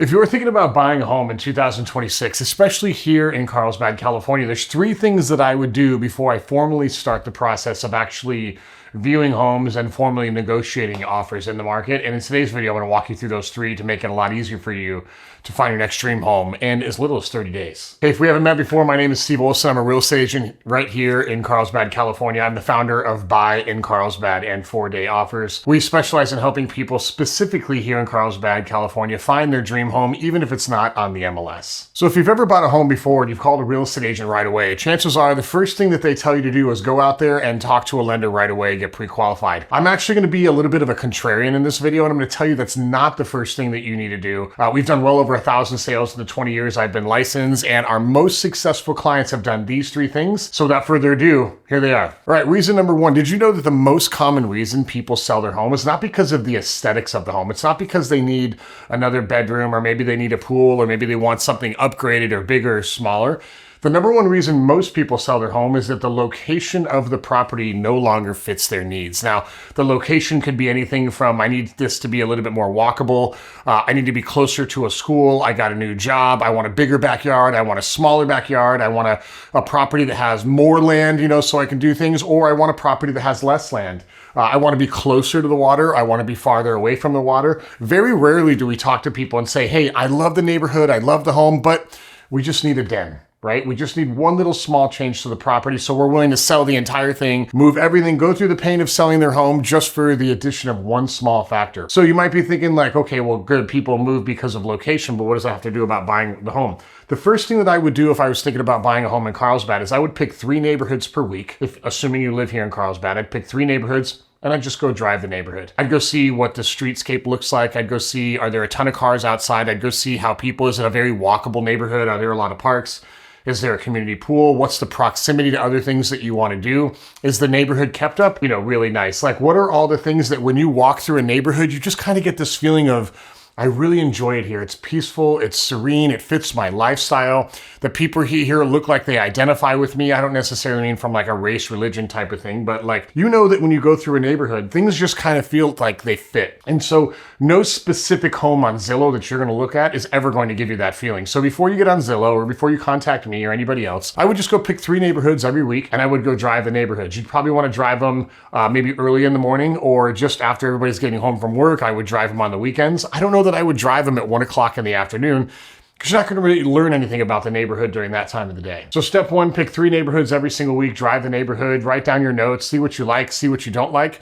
If you're thinking about buying a home in 2026, especially here in Carlsbad, California, there's three things that I would do before I formally start the process of actually viewing homes and formally negotiating offers in the market. And in today's video, I'm going to walk you through those three to make it a lot easier for you to find your next dream home in as little as 30 days. Hey, if we haven't met before, my name is Steve Olson. I'm a real estate agent right here in Carlsbad, California. I'm the founder of Buy in Carlsbad and 4-Day Offers. We specialize in helping people specifically here in Carlsbad, California, find their dream home, even if it's not on the MLS. So if you've ever bought a home before and you've called a real estate agent right away, chances are the first thing that they tell you to do is go out there and talk to a lender right away, get pre-qualified. I'm actually going to be a little bit of a contrarian in this video, and I'm going to tell you that's not the first thing that you need to do. We've done well over 1,000 sales in the 20 years I've been licensed, and our most successful clients have done these three things. So without further ado, here they are. All right, reason number one, did you know that the most common reason people sell their home is not because of the aesthetics of the home? It's not because they need another bedroom, or maybe they need a pool, or maybe they want something upgraded or bigger or smaller. The number one reason most people sell their home is that the location of the property no longer fits their needs. Now, the location could be anything from, I need this to be a little bit more walkable. I need to be closer to a school. I got a new job. I want a bigger backyard. I want a smaller backyard. I want a property that has more land, so I can do things, or I want a property that has less land. I want to be closer to the water. I want to be farther away from the water. Very rarely do we talk to people and say, hey, I love the neighborhood. I love the home, but we just need a den. Right? We just need one little small change to the property, so we're willing to sell the entire thing, move everything, go through the pain of selling their home just for the addition of one small factor. So you might be thinking like, okay, well, good, people move because of location, but what does that have to do about buying the home? The first thing that I would do if I was thinking about buying a home in Carlsbad is I would pick 3 neighborhoods per week. Assuming you live here in Carlsbad, I'd pick 3 neighborhoods, and I'd just go drive the neighborhood. I'd go see what the streetscape looks like. I'd go see, are there a ton of cars outside? I'd go see how people, is it a very walkable neighborhood? Are there a lot of parks? Is there a community pool? What's the proximity to other things that you want to do? Is the neighborhood kept up? Really nice. Like, what are all the things that when you walk through a neighborhood, you just kind of get this feeling of, I really enjoy it here. It's peaceful, it's serene, it fits my lifestyle. The people here look like they identify with me. I don't necessarily mean from like a race, religion type of thing, but like, that when you go through a neighborhood, things just kind of feel like they fit. And so no specific home on Zillow that you're going to look at is ever going to give you that feeling. So before you get on Zillow or before you contact me or anybody else, I would just go pick 3 neighborhoods every week and I would go drive the neighborhoods. You'd probably want to drive them maybe early in the morning or just after everybody's getting home from work. I would drive them on the weekends. I don't know that I would drive them at 1 o'clock in the afternoon, because you're not going to really learn anything about the neighborhood during that time of the day. So step 1, pick 3 neighborhoods every single week, drive the neighborhood, write down your notes, see what you like, see what you don't like.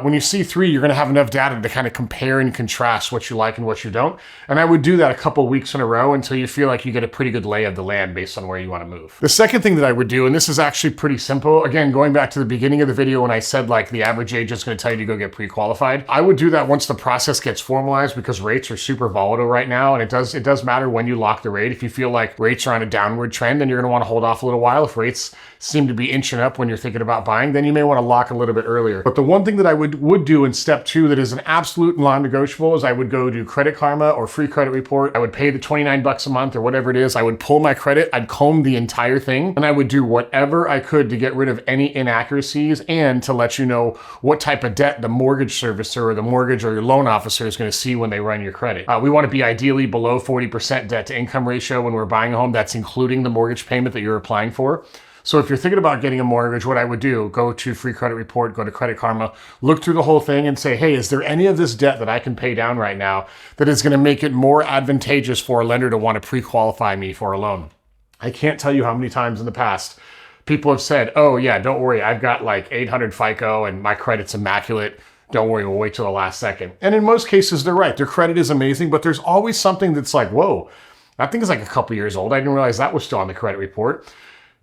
When you see 3, you're going to have enough data to kind of compare and contrast what you like and what you don't. And I would do that a couple of weeks in a row until you feel like you get a pretty good lay of the land based on where you want to move. The second thing that I would do, and this is actually pretty simple, again, going back to the beginning of the video when I said like the average agent is going to tell you to go get pre-qualified, I would do that once the process gets formalized because rates are super volatile right now. And it does matter when you lock the rate. If you feel like rates are on a downward trend, then you're going to want to hold off a little while. If rates seem to be inching up when you're thinking about buying, then you may want to lock a little bit earlier. But the one thing that I would do in step 2 that is an absolute non-negotiable is I would go to Credit Karma or Free Credit Report. I would pay the $29 a month or whatever it is. I would pull my credit. I'd comb the entire thing and I would do whatever I could to get rid of any inaccuracies and to let you know what type of debt the mortgage servicer or the mortgage or your loan officer is going to see when they run your credit. We want to be ideally below 40% debt to income ratio when we're buying a home. That's including the mortgage payment that you're applying for. So if you're thinking about getting a mortgage, what I would do, go to Free Credit Report, go to Credit Karma, look through the whole thing and say, hey, is there any of this debt that I can pay down right now that is going to make it more advantageous for a lender to want to pre-qualify me for a loan? I can't tell you how many times in the past people have said, oh yeah, don't worry, I've got like 800 FICO and my credit's immaculate. Don't worry, we'll wait till the last second. And in most cases, they're right. Their credit is amazing, but there's always something that's like, whoa, that thing is like a couple years old. I didn't realize that was still on the credit report.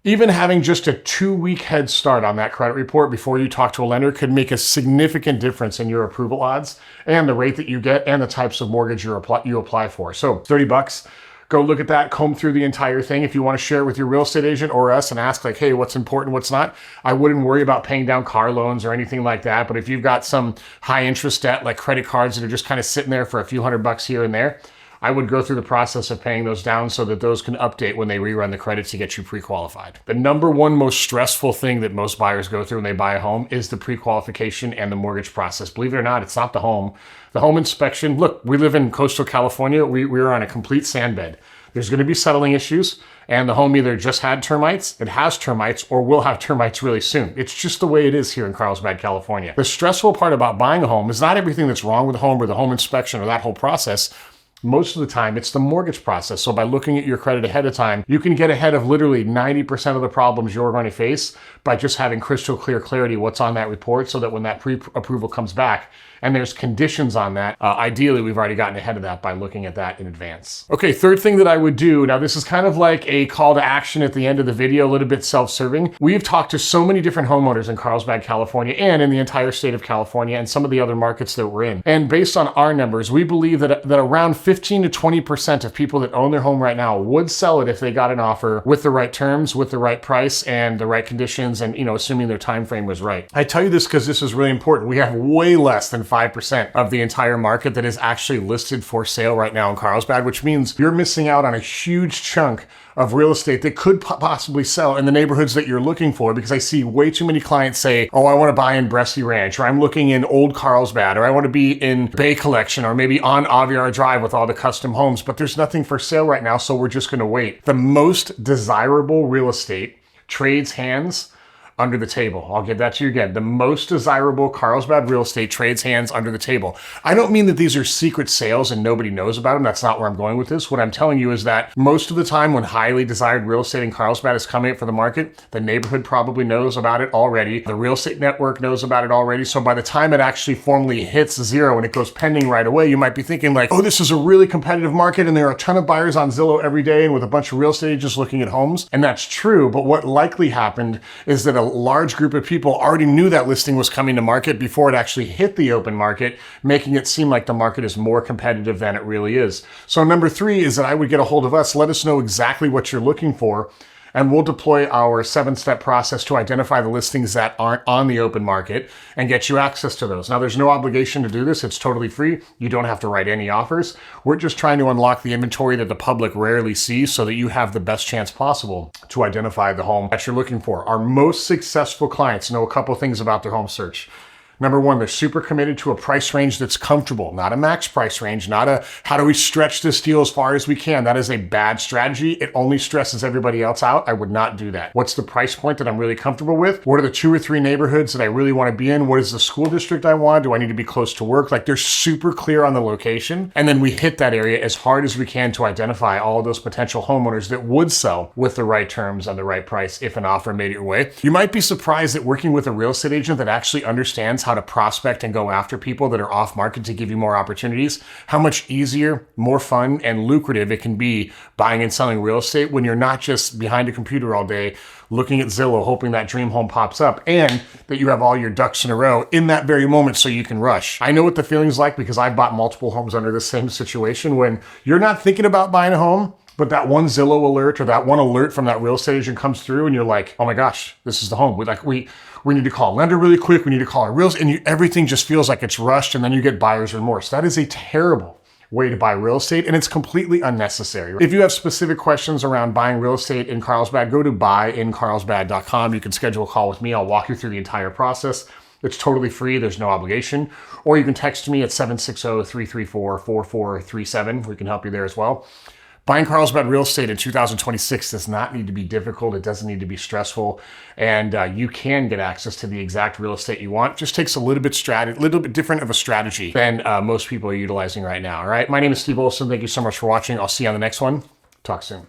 Even having just a 2-week head start on that credit report before you talk to a lender could make a significant difference in your approval odds and the rate that you get and the types of mortgage you apply for. So $30, go look at that, comb through the entire thing. If you want to share it with your real estate agent or us and ask like, hey, what's important, what's not, I wouldn't worry about paying down car loans or anything like that. But if you've got some high interest debt like credit cards that are just kind of sitting there for a few $100 here and there, I would go through the process of paying those down so that those can update when they rerun the credit to get you pre-qualified. The number one most stressful thing that most buyers go through when they buy a home is the pre-qualification and the mortgage process. Believe it or not, it's not the home. The home inspection, look, we live in coastal California. We're on a complete sand bed. There's going to be settling issues, and the home either just had termites, it has termites, or will have termites really soon. It's just the way it is here in Carlsbad, California. The stressful part about buying a home is not everything that's wrong with the home or the home inspection or that whole process. Most of the time, it's the mortgage process. So by looking at your credit ahead of time, you can get ahead of literally 90% of the problems you're going to face by just having crystal clear clarity what's on that report, so that when that pre-approval comes back and there's conditions on that, ideally, we've already gotten ahead of that by looking at that in advance. Okay, third thing that I would do, now this is kind of like a call to action at the end of the video, a little bit self-serving. We've talked to so many different homeowners in Carlsbad, California, and in the entire state of California and some of the other markets that we're in. And based on our numbers, we believe that around 15 to 20% of people that own their home right now would sell it if they got an offer with the right terms, with the right price, and the right conditions, and assuming their time frame was right. I tell you this because this is really important. We have way less than 5% of the entire market that is actually listed for sale right now in Carlsbad, which means you're missing out on a huge chunk of real estate that could possibly sell in the neighborhoods that you're looking for, because I see way too many clients say, oh, I want to buy in Bresci Ranch, or I'm looking in Old Carlsbad, or I want to be in Bay Collection, or maybe on Aviar Drive with all the custom homes, but there's nothing for sale right now, so we're just going to wait. The most desirable real estate trades hands under the table. I'll give that to you again. The most desirable Carlsbad real estate trades hands under the table. I don't mean that these are secret sales and nobody knows about them. That's not where I'm going with this. What I'm telling you is that most of the time when highly desired real estate in Carlsbad is coming up for the market, the neighborhood probably knows about it already. The real estate network knows about it already. So by the time it actually formally hits zero and it goes pending right away, you might be thinking like, oh, this is a really competitive market and there are a ton of buyers on Zillow every day and with a bunch of real estate agents looking at homes. And that's true. But what likely happened is that a large group of people already knew that listing was coming to market before it actually hit the open market, making it seem like the market is more competitive than it really is. So number 3 is that I would get a hold of us, let us know exactly what you're looking for, and we'll deploy our 7-step process to identify the listings that aren't on the open market and get you access to those. Now, there's no obligation to do this. It's totally free. You don't have to write any offers. We're just trying to unlock the inventory that the public rarely sees so that you have the best chance possible to identify the home that you're looking for. Our most successful clients know a couple things about their home search. Number 1, they're super committed to a price range that's comfortable, not a max price range, not a how do we stretch this deal as far as we can. That is a bad strategy. It only stresses everybody else out. I would not do that. What's the price point that I'm really comfortable with? What are the 2 or 3 neighborhoods that I really want to be in? What is the school district I want? Do I need to be close to work? Like, they're super clear on the location. And then we hit that area as hard as we can to identify all of those potential homeowners that would sell with the right terms and the right price if an offer made it your way. You might be surprised that working with a real estate agent that actually understands how to prospect and go after people that are off market to give you more opportunities, how much easier, more fun, and lucrative it can be buying and selling real estate when you're not just behind a computer all day looking at Zillow, hoping that dream home pops up, and that you have all your ducks in a row in that very moment so you can rush. I know what the feeling's like because I've bought multiple homes under the same situation when you're not thinking about buying a home, but that one Zillow alert or that one alert from that real estate agent comes through and you're like, oh my gosh, this is the home. We need to call a lender really quick. We need to call a real estate, and everything just feels like it's rushed, and then you get buyer's remorse. That is a terrible way to buy real estate, and it's completely unnecessary. If you have specific questions around buying real estate in Carlsbad, go to buyincarlsbad.com. You can schedule a call with me. I'll walk you through the entire process. It's totally free. There's no obligation. Or you can text me at 760-334-4437. We can help you there as well. Buying Carlsbad real estate in 2026 does not need to be difficult. It doesn't need to be stressful. And you can get access to the exact real estate you want. It just takes a little bit different of a strategy than most people are utilizing right now. All right. My name is Steve Olson. Thank you so much for watching. I'll see you on the next one. Talk soon.